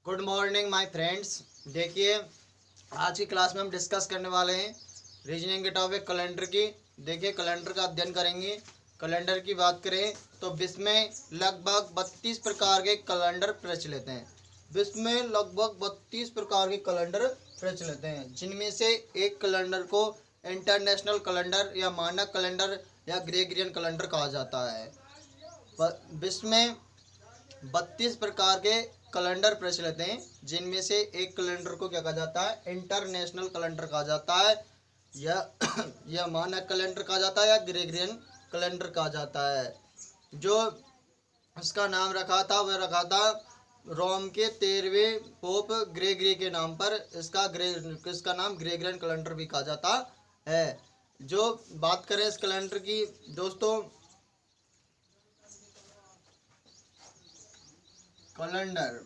Good morning my friends. देखिए, आज की क्लास में हम डिस्कस करने वाले हैं रीजनिंग के टॉपिक कैलेंडर की। देखिए, कैलेंडर का अध्ययन करेंगे। कैलेंडर की बात करें तो विश्व में लगभग 32 प्रकार के कैलेंडर प्रचलित हैं। विश्व में लगभग 32 प्रकार के कैलेंडर प्रचलित हैं, जिनमें से एक कैलेंडर को इंटरनेशनल कैलेंडर या मानक कैलेंडर या ग्रेगोरियन कैलेंडर कहा जाता है। विश्व में 32 प्रकार के कैलेंडर प्रचलित हैं, जिनमें से एक कैलेंडर को क्या कहा जाता है? इंटरनेशनल कैलेंडर कहा जाता है, या या मानक कैलेंडर कहा जाता है, या ग्रेगोरियन कैलेंडर कहा जाता है। जो इसका नाम रखा था वह रखा था रोम के 13वें पोप ग्रेगरी के नाम पर। इसका नाम ग्रेगोरियन कैलेंडर भी कहा जाता है। जो बात करें इस कैलेंडर की दोस्तों, कैलेंडर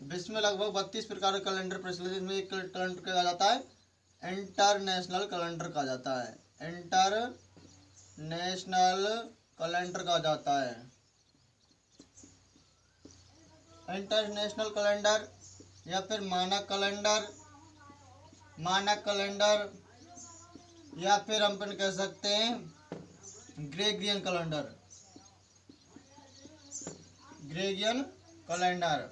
विश्व में लगभग 32 प्रकार के कैलेंडर प्रचलित है। इसमें एक कैलेंडर कहा जाता है इंटरनेशनल कैलेंडर कहा जाता है। इंटरनेशनल कैलेंडर कहा जाता है। इंटरनेशनल कैलेंडर या फिर मानक कैलेंडर, या फिर हम कह सकते हैं ग्रेगोरियन कैलेंडर। ग्रेगोरियन कैलेंडर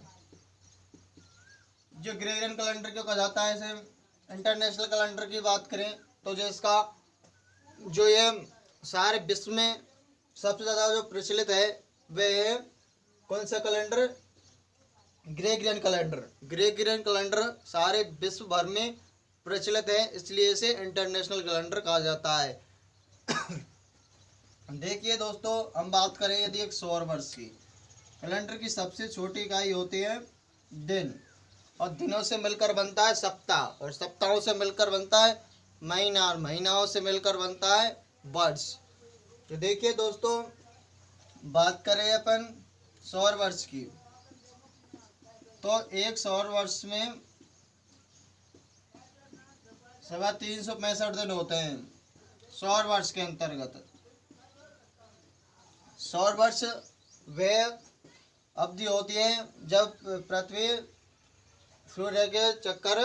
जो ग्रेगोरियन कैलेंडर क्यों कहा जाता है? इसे इंटरनेशनल कैलेंडर की बात करें तो जो इसका जो ये सारे विश्व में सबसे ज़्यादा जो प्रचलित है वह है कौन सा calendar? Gregorian calendar. Gregorian calendar सारे विश्व भर में प्रचलित है, इसलिए इसे इंटरनेशनल कैलेंडर कहा जाता है। देखिए दोस्तों, हम बात करें यदि एक सौर वर्ष की, कैलेंडर की सबसे छोटी इकाई होती है दिन, और दिनों से मिलकर बनता है सप्ताह, और सप्ताहों से मिलकर बनता है महीना, और महीनाओं से मिलकर बनता है वर्ष। तो देखिए दोस्तों, बात करें अपन सौर वर्ष की, तो एक सौर वर्ष में 365 दिन होते हैं। सौर वर्ष के अंतर्गत सौर वर्ष वह अवधि होती है जब पृथ्वी सूर्य के चक्कर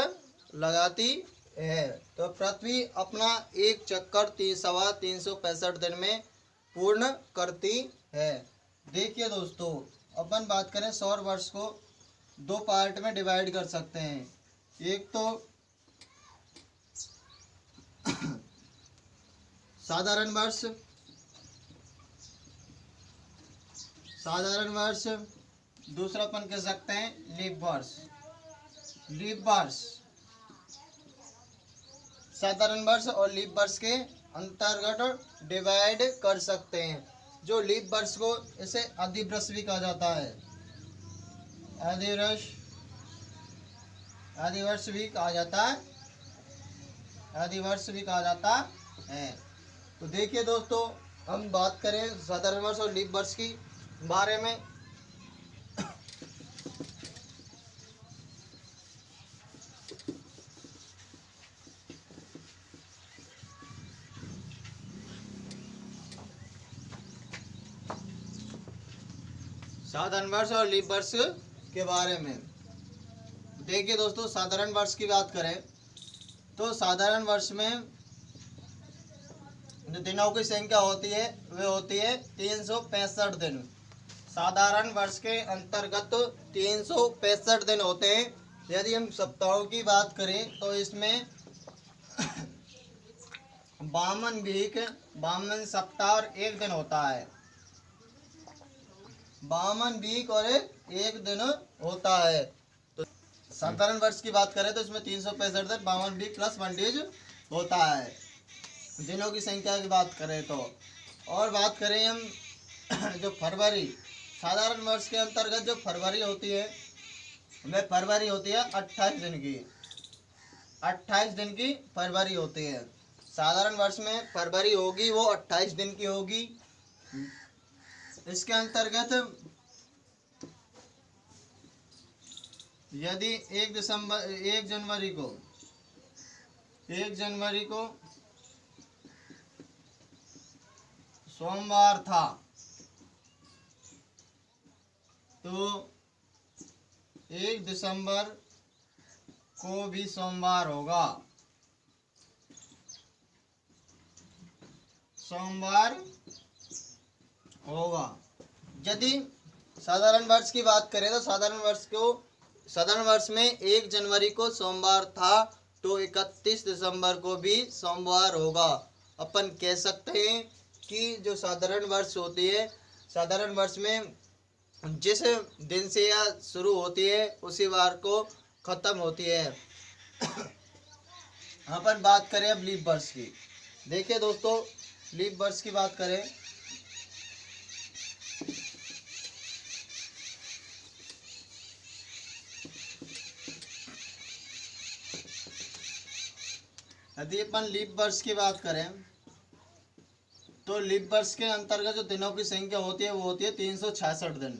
लगाती है। तो पृथ्वी अपना एक चक्कर 365 दिन में पूर्ण करती है। देखिए दोस्तों, अपन बात करें सौर वर्ष को दो पार्ट में डिवाइड कर सकते हैं। एक तो साधारण वर्ष, दूसरा अपन कह सकते हैं लीप वर्ष। साधारण वर्ष और लीप वर्ष के अंतर्गत डिवाइड कर सकते हैं। जो लीप वर्ष को इसे अधिवर्ष भी कहा जाता है, अधिवर्ष भी कहा जाता है। तो देखिए दोस्तों, हम बात करें साधारण वर्ष और लीप वर्ष की बारे में। साधारण वर्ष और लीप वर्ष के बारे में देखिए दोस्तों, साधारण वर्ष की बात करें तो साधारण वर्ष में जो दिनों की संख्या होती है वह होती है 365 दिन। साधारण वर्ष के अंतर्गत 365 दिन होते हैं। यदि हम सप्ताहों की बात करें तो इसमें 52 सप्ताह और एक दिन होता है। 52 वीक और एक दिन होता है। तो साधारण वर्ष की बात करें तो इसमें 365 दिन, 52 वीक प्लस 1 डेज होता है, दिनों की संख्या की बात करें तो। और बात करें हम जो फरवरी, साधारण वर्ष के अंतर्गत जो फरवरी होती है वह फरवरी होती है 28 दिन की। 28 दिन की फरवरी होती है। साधारण वर्ष में फरवरी होगी वो 28 दिन की होगी। इसके अंतर्गत यदि 1 जनवरी को सोमवार था तो 1 दिसंबर को भी सोमवार होगा, सोमवार होगा। यदि साधारण वर्ष की बात करें तो साधारण वर्ष में 1 जनवरी को सोमवार था, तो 31 दिसंबर को भी सोमवार होगा। अपन कह सकते हैं कि जो साधारण वर्ष होती है, साधारण वर्ष में जिस दिन से यह शुरू होती है उसी वार को खत्म होती है। अपन बात करें अब लीप वर्ष की। देखिए दोस्तों, लीप वर्ष की बात करें यदि अपन लीप वर्ष की बात करें तो लीप वर्ष के अंतर्गत जो दिनों की संख्या होती है वो होती है 366 दिन।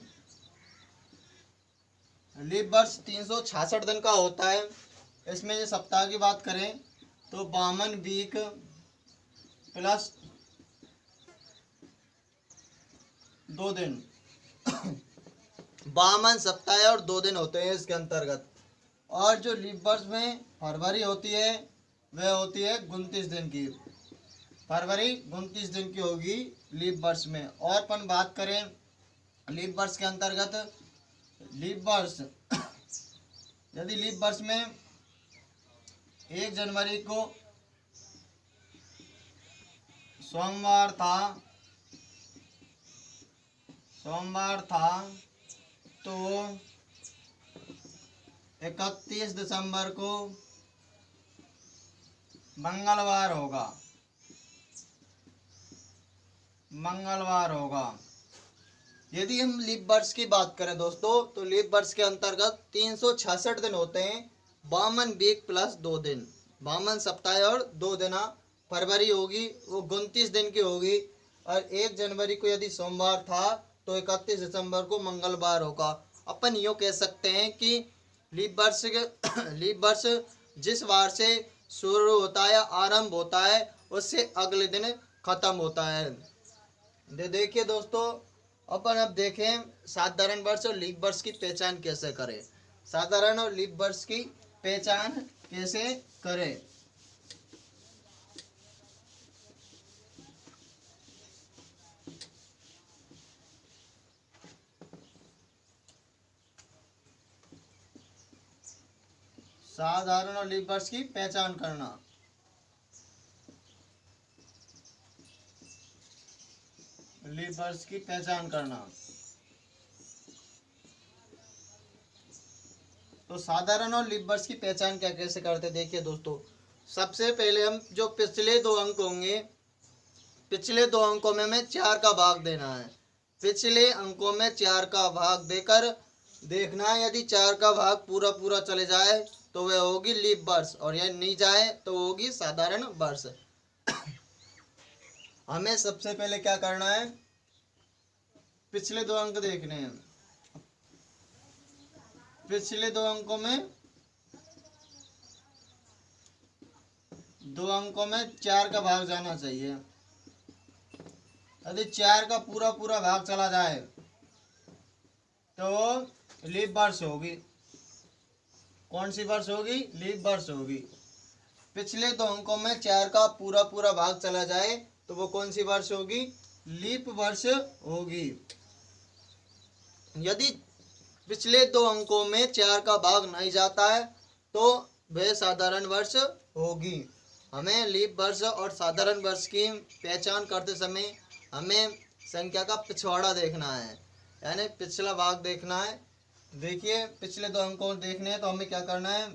लीप वर्ष 366 दिन का होता है। इसमें जो सप्ताह की बात करें तो 52 वीक प्लस 2 दिन 52 सप्ताह और 2 दिन होते हैं इसके अंतर्गत। और जो लीप वर्ष में फरवरी होती है वह होती है 29 दिन की। फरवरी 29 दिन की होगी लीप वर्ष में। और अपन बात करें लीप वर्ष के अंतर्गत, लीप वर्ष यदि लीप वर्ष में 1 जनवरी को सोमवार था तो 31 दिसंबर को मंगलवार होगा। यदि हम लीप वर्ष की बात करें दोस्तों तो लीप वर्ष के अंतर्गत 366 दिन होते हैं, 52 वीक प्लस 2 दिन, 52 सप्ताह और 2 दिन। फरवरी होगी वो 29 दिन की होगी। और 1 जनवरी को यदि सोमवार था तो 31 दिसंबर को मंगलवार होगा। अपन यूँ कह सकते हैं कि लीप वर्ष जिस वार से शुरू होता है, आरंभ होता है, उससे अगले दिन खत्म होता है। देखिए दोस्तों, अपन अब देखें साधारण वर्ष और लीप वर्ष की पहचान कैसे करें। साधारण और लीप वर्ष की पहचान कैसे करें। साधारण और लीप वर्ष की पहचान करना। लीप वर्ष की पहचान करना। तो साधारण और लीप वर्ष की पहचान क्या कैसे करते, देखिए दोस्तों। सबसे पहले हम जो पिछले 2 अंक होंगे, पिछले 2 अंकों में हमें 4 का भाग देना है। पिछले अंकों में 4 का भाग देकर देखना है, यदि 4 का भाग पूरा चले जाए तो वह होगी लीप वर्ष, और यदि नहीं जाए तो होगी साधारण वर्ष। हमें सबसे पहले क्या करना है, पिछले 2 अंक देखने हैं। पिछले 2 अंकों में 4 का भाग जाना चाहिए। यदि 4 का पूरा भाग चला जाए तो लीप वर्ष होगी। कौन सी वर्ष होगी? लीप वर्ष होगी। पिछले 2 अंकों में 4 का पूरा भाग चला जाए तो वो कौन सी वर्ष होगी? लीप वर्ष होगी। यदि पिछले 2 अंकों में 4 का भाग नहीं जाता है तो वह साधारण वर्ष होगी। हमें लीप वर्ष और साधारण वर्ष की पहचान करते समय हमें संख्या का पिछवाड़ा देखना है, यानी पिछला भाग देखना है। देखिए, पिछले 2 अंकों देखने हैं तो हमें क्या करना है,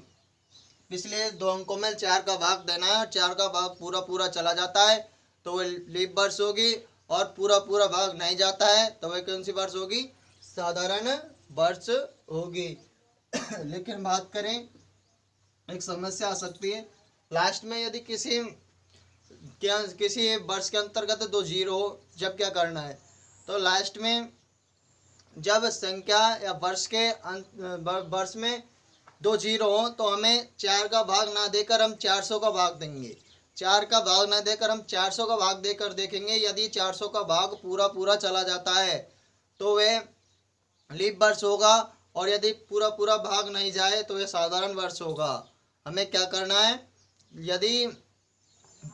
पिछले 2 अंकों में 4 का भाग देना है। 4 का भाग पूरा चला जाता है तो वह लीप वर्ष होगी, और पूरा भाग नहीं जाता है तो वह कौन सी वर्ष होगी? साधारण वर्ष होगी। लेकिन बात करें, एक समस्या आ सकती है लास्ट में, यदि किसी वर्ष के अंतर्गत 2 जीरो हो, जब क्या करना है, तो लास्ट में जब संख्या या वर्ष में 2 जीरो हो तो हमें 4 का भाग ना देकर हम 400 का भाग देंगे। 4 का भाग ना देकर हम 400 का भाग देकर देखेंगे। यदि 400 का भाग पूरा चला जाता है तो वह लीप वर्ष होगा। और यदि पूरा पूरा भाग नहीं जाए तो यह साधारण वर्ष होगा। हमें क्या करना है, यदि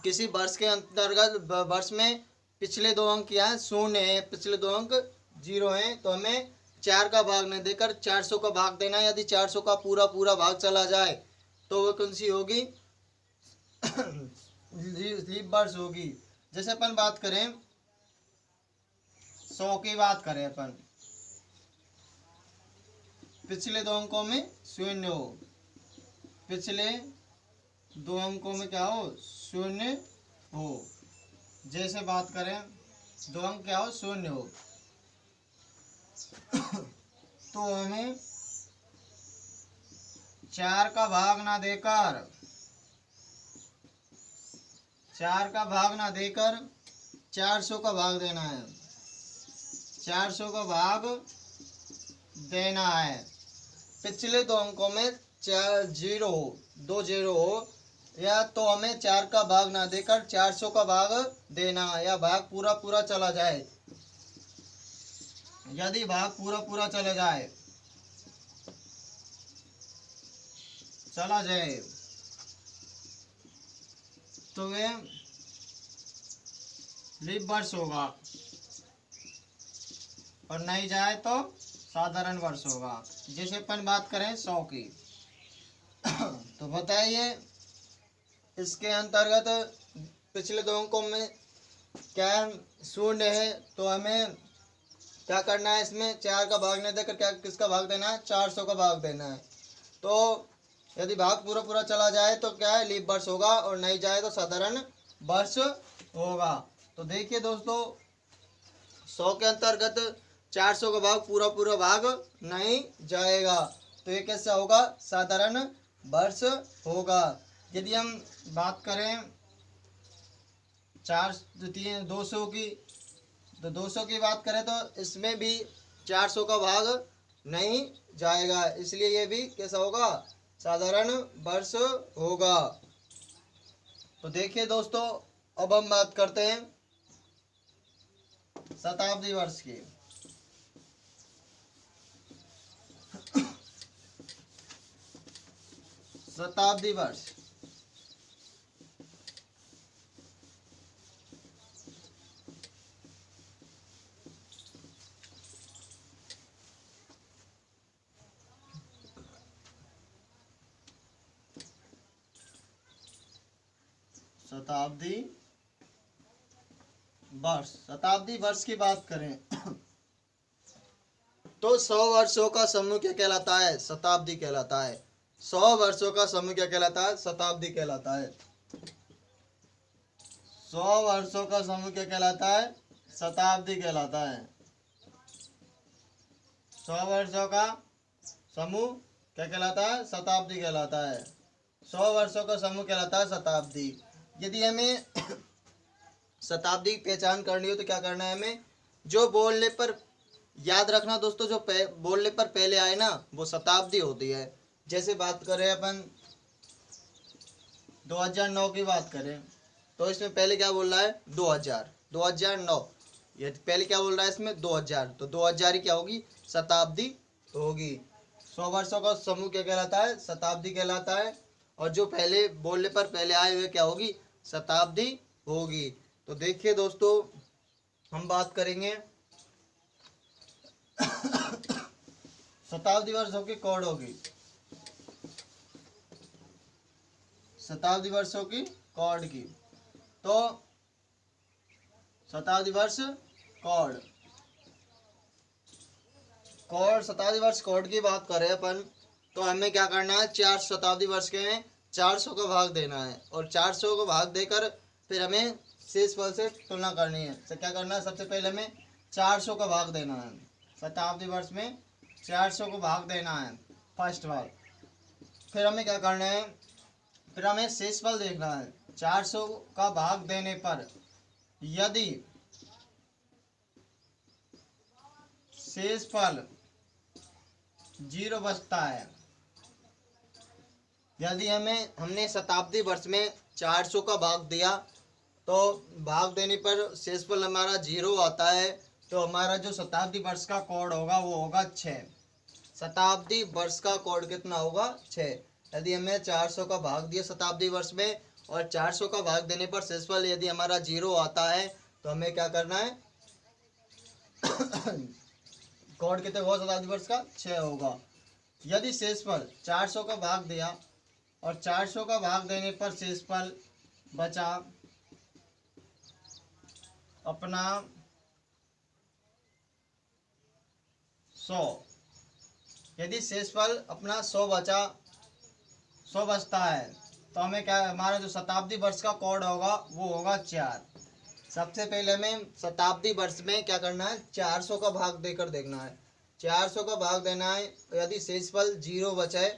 किसी वर्ष के अंतर्गत वर्ष में पिछले दो अंक क्या है, शून्य है, पिछले दो अंक जीरो हैं, तो हमें 4 का भाग नहीं देकर 400 का भाग देना है। यदि 400 का पूरा पूरा भाग चला जाए तो वो कौन सी होगी, लीप वर्ष होगी। जैसे अपन बात करें 100 की बात करें अपन, पिछले दो अंकों में शून्य हो, पिछले दो अंकों में क्या हो, शून्य हो। जैसे बात करें दो अंक क्या हो, शून्य हो, तो हमें 4 का भाग ना देकर 400 का भाग देना है, 400 का भाग देना है। पिछले दो अंकों में 4 जीरो हो, 2 जीरो हो, या तो हमें 4 का भाग ना देकर 400 का भाग देना है, या भाग पूरा पूरा चला जाए। यदि भाग पूरा पूरा चला जाए तो वे लीप वर्ष होगा, और नहीं जाए तो साधारण वर्ष होगा। जैसे अपन बात करें 100 की, तो बताइए इसके अंतर्गत पिछले दो अंकों में क्या शून्य है, तो हमें क्या करना है, इसमें 4 का भाग नहीं देकर क्या किसका भाग देना है, 400 का भाग देना है। तो यदि भाग पूरा पूरा चला जाए तो क्या है, लीप वर्ष होगा, और नहीं जाए तो साधारण वर्ष होगा। तो देखिए दोस्तों, 100 के अंतर्गत 400 का भाग पूरा पूरा भाग नहीं जाएगा, तो ये कैसा होगा, साधारण वर्ष होगा। यदि हम बात करें 200 की, तो 200 की बात करें तो इसमें भी 400 का भाग नहीं जाएगा, इसलिए ये भी कैसा होगा, साधारण वर्ष होगा। तो देखिए दोस्तों, अब हम बात करते हैं शताब्दी वर्ष की। शताब्दी वर्ष, शताब्दी वर्ष की बात करें तो 100 वर्षों का समूह क्या कहलाता है, शताब्दी कहलाता है। 100 वर्षों का समूह क्या कहलाता है, शताब्दी कहलाता है। 100 वर्षों का समूह क्या कहलाता है, शताब्दी कहलाता है। 100 वर्षों का समूह क्या कहलाता है, शताब्दी कहलाता है। 100 वर्षों का समूह कहलाता है शताब्दी। यदि हमें शताब्दी की पहचान करनी हो तो क्या करना है, हमें जो बोलने पर याद रखना दोस्तों, जो बोलने पर पहले आए ना वो शताब्दी होती है। जैसे बात करें अपन 2009 की बात करें तो इसमें पहले क्या बोल रहा है, 2009, ये पहले क्या बोल रहा है इसमें 2000, तो 2000 ही क्या होगी, शताब्दी होगी। 100 वर्षों का समूह क्या कहलाता है, शताब्दी कहलाता है, और जो पहले बोलने पर पहले आए हुए क्या होगी, शताब्दी होगी। तो देखिए दोस्तों, हम बात करेंगे शताब्दी वर्षों की कौड़ होगी, शताब्दी वर्षों की कौड़ की। तो शताब्दी वर्ष कौड़, शताब्दी वर्ष कौड़ की बात करें अपन तो हमें क्या करना है, 4 शताब्दी वर्ष के में 400 का भाग देना है, और 400 को भाग देकर फिर हमें शेष फल से तुलना करनी है। तो क्या करना है, सबसे पहले हमें 400 का भाग देना है, शताब्दी वर्ष में 400 को भाग देना है फर्स्ट बार। फिर हमें क्या करना है, फिर हमें शेषफल देखना है। 400 का भाग देने पर यदि शेषफल 0 बचता है, यदि हमने शताब्दी वर्ष में 400 का भाग दिया तो भाग देने पर शेषफल हमारा 0 आता है, तो हमारा जो शताब्दी वर्ष का कोड होगा वो होगा 6। शताब्दी वर्ष का कोड कितना होगा 6। यदि हमें 400 का भाग दिया शताब्दी वर्ष में और 400 का भाग देने पर शेषफल यदि हमारा 0 आता है तो हमें क्या करना है कोड कितने होगा शताब्दी वर्ष का 6 होगा। यदि शेषफल 400 का भाग दिया और 400 का भाग देने पर शेषफल बचा अपना 100। यदि शेषफल अपना 100 बचता है तो हमें क्या, हमारा जो शताब्दी वर्ष का कोड होगा वो होगा 4। सबसे पहले हमें शताब्दी वर्ष में क्या करना है 400 का भाग देकर देखना है। 400 का भाग देना है, यदि शेषफल 0 बचे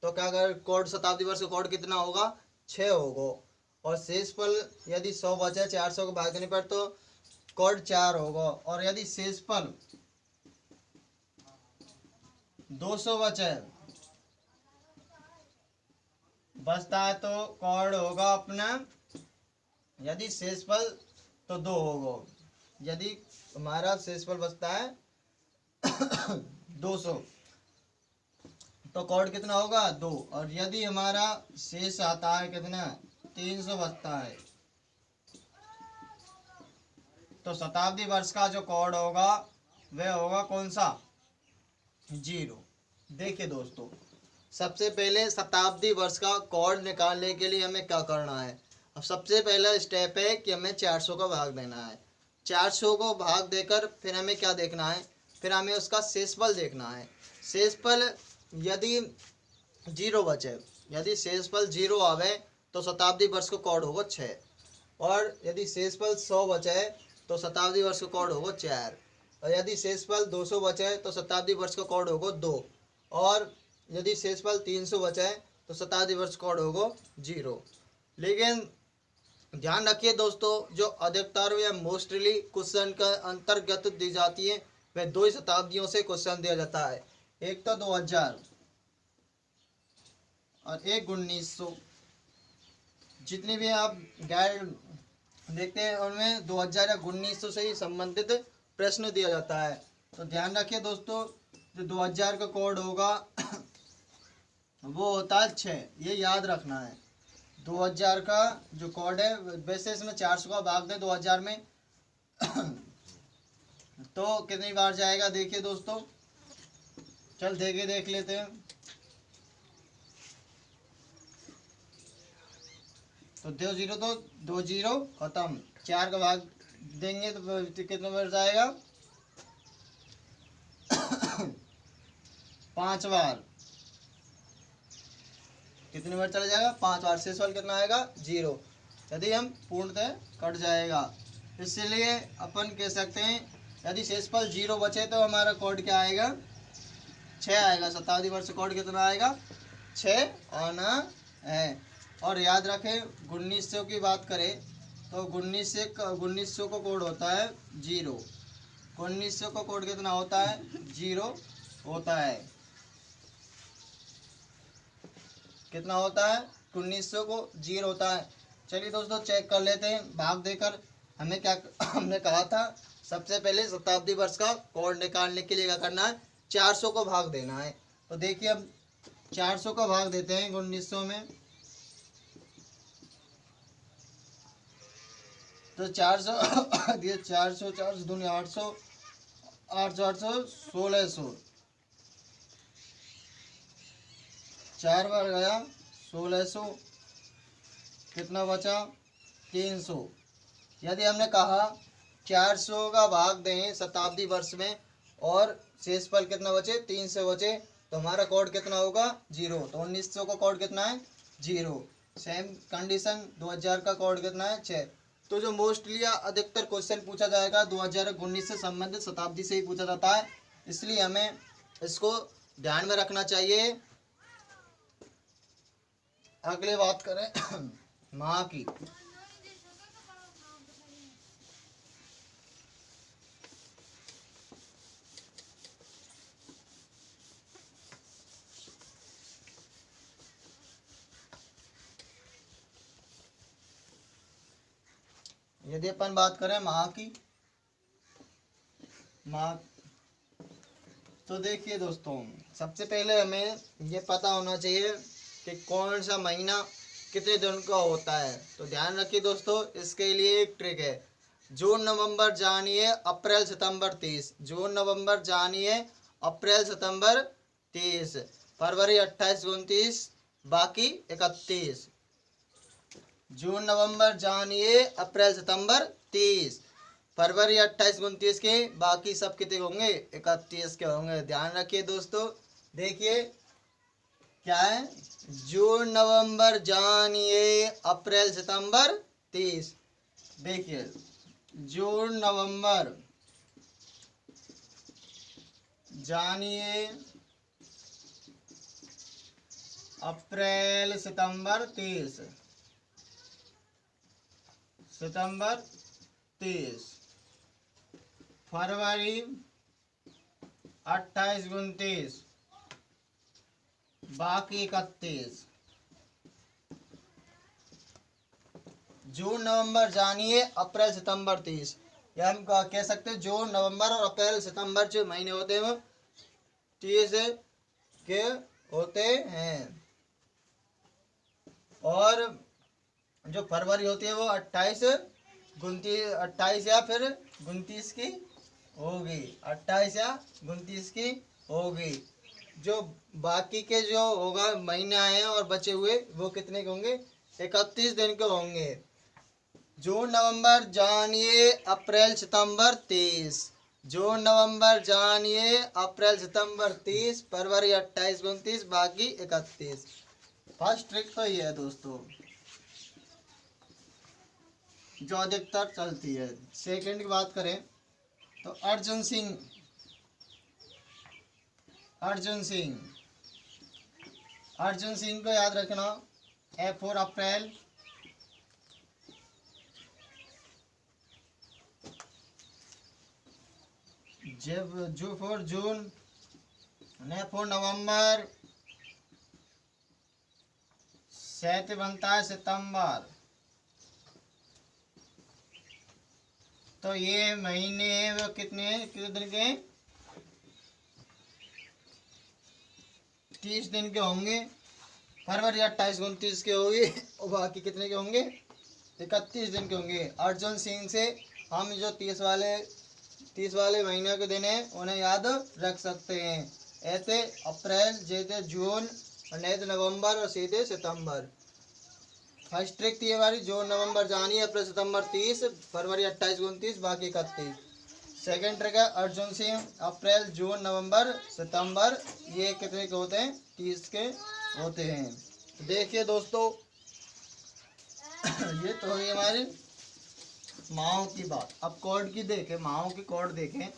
तो क्या कर कोड शताब्दी वर्ष का कोड कितना होगा 6 होगा। और शेषफल यदि 100 बचे 400 का भाग देने पर तो कोड 4 होगा। और यदि शेषफल 200 बचता है तो कोड होगा अपना, यदि शेषफल तो 2 होगा। यदि हमारा शेषफल बचता है 200 तो कोड कितना होगा 2। और यदि हमारा शेष आता है कितना 300 बचता है तो शताब्दी वर्ष का जो कोड होगा वह होगा कौन सा 0। देखिए दोस्तों, सबसे पहले शताब्दी वर्ष का कोड निकालने के लिए हमें क्या करना है। अब सबसे पहला स्टेप है कि हमें 400 का भाग देना है। 400 को भाग देकर फिर हमें क्या देखना है, फिर हमें उसका शेषफल देखना है। शेषफल यदि 0 बचे, यदि शेषफल 0 आवे तो शताब्दी वर्ष का कोड होगा 6। और यदि शेषफल 100 बचे तो शताब्दी वर्ष का कोड होगा 4। और यदि शेषफल 200 बचे तो शताब्दी वर्ष का कोड होगा 2। और यदि शेषफल 300 बचे तो शताब्दी वर्ष कोड होगा 0। लेकिन ध्यान रखिए दोस्तों, जो अधिकतर या मोस्टली क्वेश्चन का अंतर्गत दी जाती है वह 2 ही शताब्दियों से क्वेश्चन दिया जाता है। एक तो 2000 और एक 1900। जितनी भी आप गाइड देखते हैं उनमें 2000 या 1900 से ही संबंधित प्रश्न दिया जाता है। तो ध्यान रखिए दोस्तों, जो 2000 का कोड होगा वो होता है 6, ये याद रखना है। 2000 का जो कोड है, वैसे इसमें 400 का भाग दे 2000 में तो कितनी बार जाएगा देखिए दोस्तों, चल देख लेते हैं। तो 2 0 तो 2 0 खत्म। 4 का भाग देंगे तो कितने बार जाएगा 5 बार। कितनी बार चला जाएगा 5 बार। शेषफल कितना आएगा 0। यदि हम पूर्णतः कट जाएगा, इसलिए अपन कह सकते हैं यदि शेषफल 0 बचे तो हमारा कोड क्या आएगा 6 आएगा। शताब्दी वर्ष कोड कितना आएगा 6 आना है। और याद रखें 1900 की बात करें तो 1900 का कोड होता है 0। 1900 का कोड कितना होता है 0 होता है। कितना होता है 1900 को 0 होता है। चलिए दोस्तों चेक कर लेते हैं भाग देकर। हमें क्या हमने कहा था सबसे पहले शताब्दी वर्ष का कोड निकालने के लिए क्या करना है 400 को भाग देना है। तो देखिए अब 400 का भाग देते हैं 1900 में। तो 400 दिए 400 400 दूनी 800 800 800 1600 4 बार गया 1600। कितना बचा 300। यदि हमने कहा 400 का भाग दें शताब्दी वर्ष में और शेषफल कितना बचे 300 बचे तो हमारा कोड कितना होगा 0। तो 1900 का कोड कितना है 0। सेम कंडीशन 2000 का कोड कितना है 6। तो जो मोस्टली अधिकतर क्वेश्चन पूछा जाएगा 2019 से संबंधित शताब्दी से ही पूछा जाता है, इसलिए हमें इसको ध्यान में रखना चाहिए। अगले बात करें माह की। यदि अपन बात करें माह की माह। तो देखिए दोस्तों, सबसे पहले हमें ये पता होना चाहिए कि कौन सा महीना कितने दिन का होता है। तो ध्यान रखिए दोस्तों, इसके लिए एक ट्रिक है। जून नवंबर जानिए अप्रैल सितंबर 30, जून नवंबर जानिए अप्रैल सितंबर 30, फरवरी 28 29, बाकी 31। जून नवंबर जानिए अप्रैल सितंबर 30, फरवरी 28 29 के, बाकी सब कितने होंगे 31 के होंगे। ध्यान रखिए दोस्तों, देखिए क्या है, जून नवंबर जानिए अप्रैल सितंबर 30। देखिए जून नवंबर जानिए अप्रैल सितंबर 30, सितंबर 30, फरवरी 28 29, बाकी 31। जून नवंबर जानिए अप्रैल सितंबर 30, या हम कह सकते हैं जून नवंबर और अप्रैल सितंबर जो महीने होते हैं वो 30 के होते हैं, और जो फरवरी होती है वो 28 29, 28 या फिर 29 की होगी, 28 या 29 की होगी। जो बाकी के जो होगा महीना है और बचे हुए वो कितने के होंगे, 31 दिन के होंगे। जून नवंबर जानिए अप्रैल सितंबर 30, जून नवंबर जानिए अप्रैल सितंबर 30, फरवरी 28 29, बाकी 31। फर्स्ट ट्रिक तो ये है दोस्तों, जो अधिकतर चलती है। सेकंड की बात करें तो अर्जुन सिंह, अर्जुन सिंह, अर्जुन सिंह को याद रखना, ए फॉर अप्रैल, जब जू फॉर जून, ने फॉर नवंबर, सेट बनता है सितंबर। तो ये महीने हैं वो कितने दिन के, 30 दिन के होंगे। फरवरी 28 29 के होंगे, और बाकी कितने के होंगे, 31 दिन के होंगे। अर्जुन सिंह से हम जो 30 वाले महीने के दिन हैं उन्हें याद रख सकते हैं। ऐसे अप्रैल, जैसे जून, और नहीं तो नवंबर, और सीधे सितंबर। फर्स्ट ट्रिक थी हमारी, जून नवंबर जानिए अप्रैल सितंबर 30, फरवरी 28 29, बाकी 31। सेकेंड ट्रिक है अर्जुन सिंह, अप्रैल जून नवंबर सितंबर, ये कितने के होते हैं, 30 के होते हैं। देखिए दोस्तों, ये तो हुई हमारी माहों की बात। अब कोड की देखें, माहों की कोड देखें।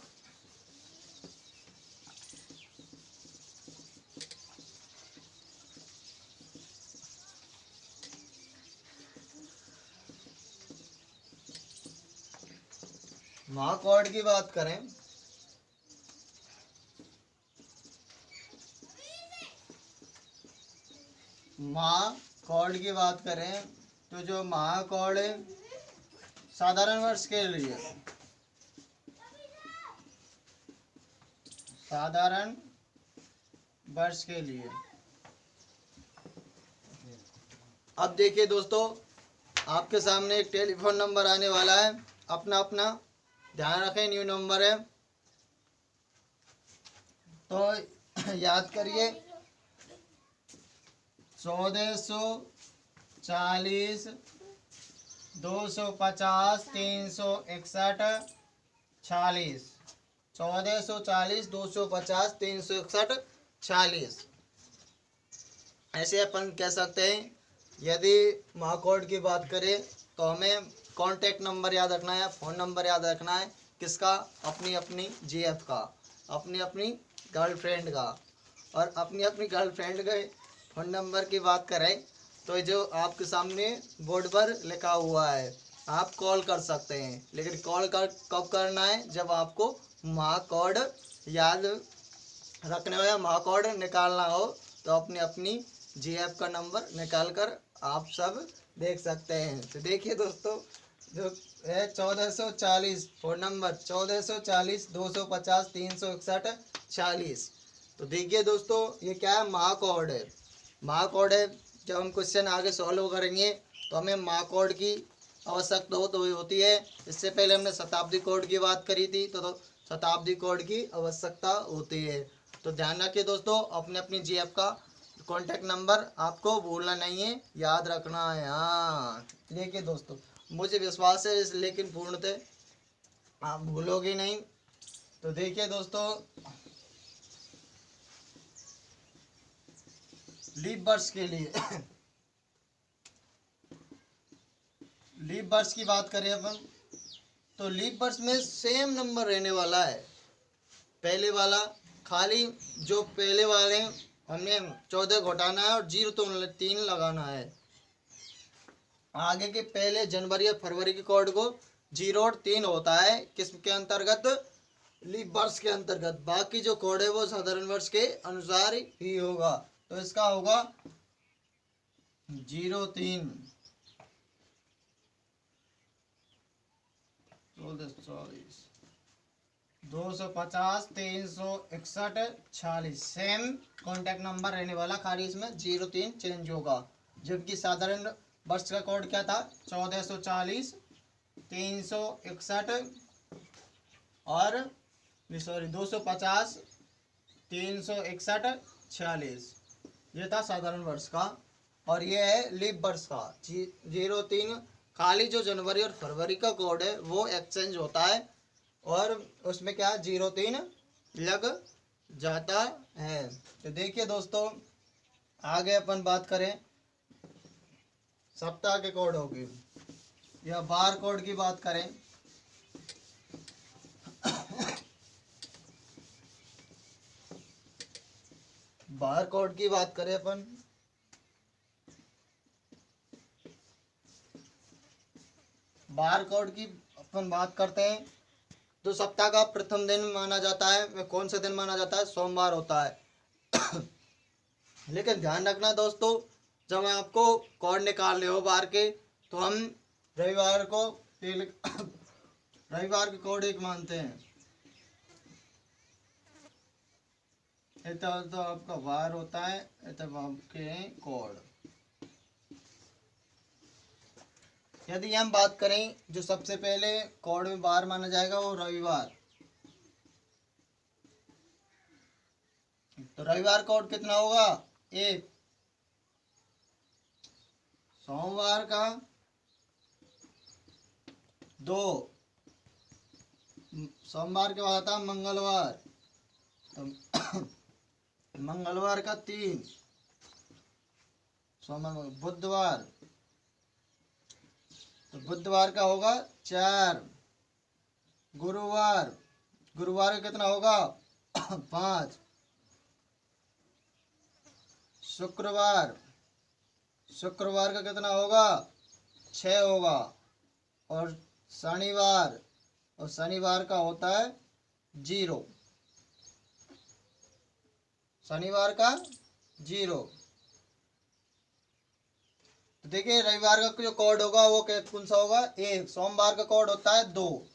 माह कोड की बात करें माह कोड की बात करें तो जो माह कोड है साधारण वर्ष के लिए, साधारण वर्ष के लिए। अब देखिए दोस्तों, आपके सामने एक टेलीफोन नंबर आने वाला है, अपना अपना ध्यान रखें, न्यू नंबर है तो याद करिए 1440 250 361 46, 1440 250 361 46। ऐसे अपन कह सकते हैं। यदि माह कोड की बात करें तो हमें कॉन्टैक्ट नंबर याद रखना है, फ़ोन नंबर याद रखना है, किसका, अपनी अपनी जीएफ का, अपनी अपनी गर्लफ्रेंड का। और अपनी अपनी गर्लफ्रेंड के फ़ोन नंबर की बात करें तो जो आपके सामने बोर्ड पर लिखा हुआ है, आप कॉल कर सकते हैं। लेकिन कॉल कब करना है, जब आपको माह कोड याद रखने हो या माह कोड निकालना हो, तो अपनी अपनी जीएफ का नंबर निकाल कर आप सब देख सकते हैं। तो देखिए दोस्तों, जो है 1440, फोन नंबर 1440 250 361 40। तो देखिए दोस्तों ये क्या है, महाकॉर्ड है। महाकॉर्ड है, जब हम क्वेश्चन आगे सॉल्व करेंगे तो हमें महाकॉर्ड की आवश्यकता होती है। इससे पहले हमने शताब्दी कोड की बात करी थी, तो शताब्दी कोड की आवश्यकता होती है। तो ध्यान रखिए दोस्तों, अपने अपनी जीएफ का कॉन्टैक्ट नंबर आपको भूलना नहीं है, याद रखना है। हाँ देखिए दोस्तों, मुझे विश्वास है लेकिन पूर्णतः आप भूलोगे नहीं। तो देखिए दोस्तों, लीप वर्ष के लिए लीप वर्ष की बात करें अपन, तो लीप वर्ष में सेम नंबर रहने वाला है। पहले वाला खाली जो पहले वाले हमने 14 घटाना है और 0 तो 3 लगाना है। आगे के पहले जनवरी और फरवरी के कोड को 0 और 3 होता है किसके अंतर्गत, लीप वर्ष के अंतर्गत। बाकी जो कोड है वो साधारण वर्ष के अनुसार ही होगा। तो इसका होगा 03 250 361 46 सेम कॉन्टैक्ट नंबर रहने वाला, खाली इसमें 03 चेंज होगा। जबकि साधारण वर्ष का कोड क्या था, 1440 361 और 250 361 46, ये था साधारण वर्ष का। और ये है लीप वर्ष का 03। खाली जो जनवरी और फरवरी का कोड है वो एक्सचेंज होता है और उसमें क्या 03 लग जाता है। तो देखिए दोस्तों, आगे अपन बात करें सप्ताह के कोड होगी या बार कोड की बात करें। बार कोड की बात करें अपन, बार कोड की अपन बात करते हैं। तो सप्ताह का प्रथम दिन माना जाता है, वह कौन सा दिन माना जाता है, सोमवार होता है। लेकिन ध्यान रखना दोस्तों, जब आपको कोड निकालने हो बार के, तो हम रविवार को रविवार के कोड एक मानते हैं। तो आपका वार होता है, तब आपके कोड। यदि हम बात करें जो सबसे पहले कोड में बार माना जाएगा वो रविवार। तो रविवार कोड कितना होगा, 1। सोमवार का 2, सोमवार के बाद आता मंगलवार, तो मंगलवार का 3, सोमवार। बुधवार, तो बुधवार का होगा 4। गुरुवार, गुरुवार का कितना होगा 5। शुक्रवार, शुक्रवार का कितना होगा 6 होगा। और शनिवार, और शनिवार का होता है 0, शनिवार का 0। तो देखिए रविवार का जो कोड होगा वो कौन सा होगा, 1। सोमवार का कोड होता है 2,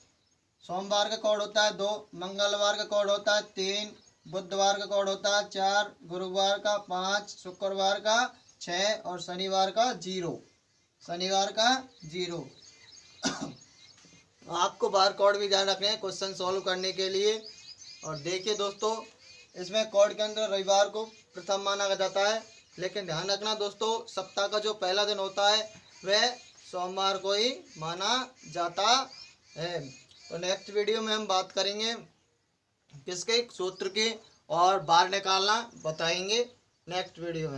सोमवार का कोड होता है 2। मंगलवार का कोड होता है 3, बुधवार का कोड होता है 4, गुरुवार का 5, शुक्रवार का 6 और शनिवार का 0, शनिवार का 0। आपको बार कोड भी ध्यान रखने हैं क्वेश्चन सॉल्व करने के लिए। और देखिए दोस्तों, इसमें कोड के अंदर रविवार को प्रथम माना जाता है, लेकिन ध्यान रखना दोस्तों, सप्ताह का जो पहला दिन होता है वह सोमवार को ही माना जाता है। तो नेक्स्ट वीडियो में हम बात करेंगे किसके, सूत्र की, और बार निकालना बताएंगे नेक्स्ट वीडियो में।